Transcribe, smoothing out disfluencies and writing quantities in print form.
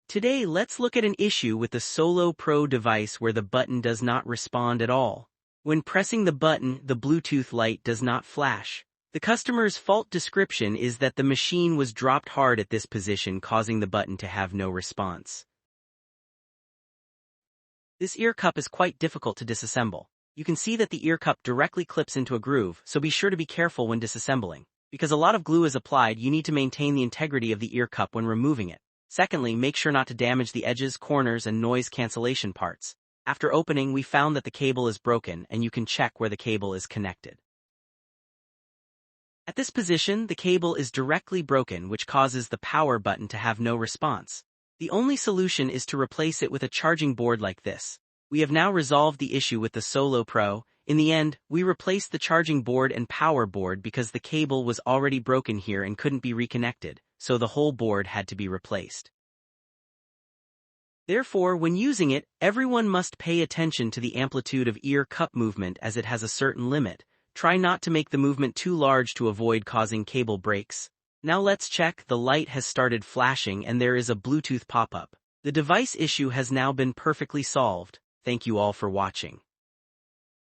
Today, let's look at an issue with the Solo Pro device where the button does not respond at all. When pressing the button, the Bluetooth light does not flash. The customer's fault description is that the machine was dropped hard at this position, causing the button to have no response. This ear cup is quite difficult to disassemble. You can see that the ear cup directly clips into a groove, so be sure to be careful when disassembling. Because a lot of glue is applied, you need to maintain the integrity of the ear cup when removing it. Secondly, make sure not to damage the edges, corners, and noise cancellation parts. After opening, we found that the cable is broken, and you can check where the cable is connected. At this position, the cable is directly broken, which causes the power button to have no response. The only solution is to replace it with a charging board like this. We have now resolved the issue with the Solo Pro. In the end, we replaced the charging board and power board because the cable was already broken here and couldn't be reconnected, so the whole board had to be replaced. Therefore, when using it, everyone must pay attention to the amplitude of ear cup movement as it has a certain limit. Try not to make the movement too large to avoid causing cable breaks. Now let's check. The light has started flashing and there is a Bluetooth pop-up. The device issue has now been perfectly solved. Thank you all for watching.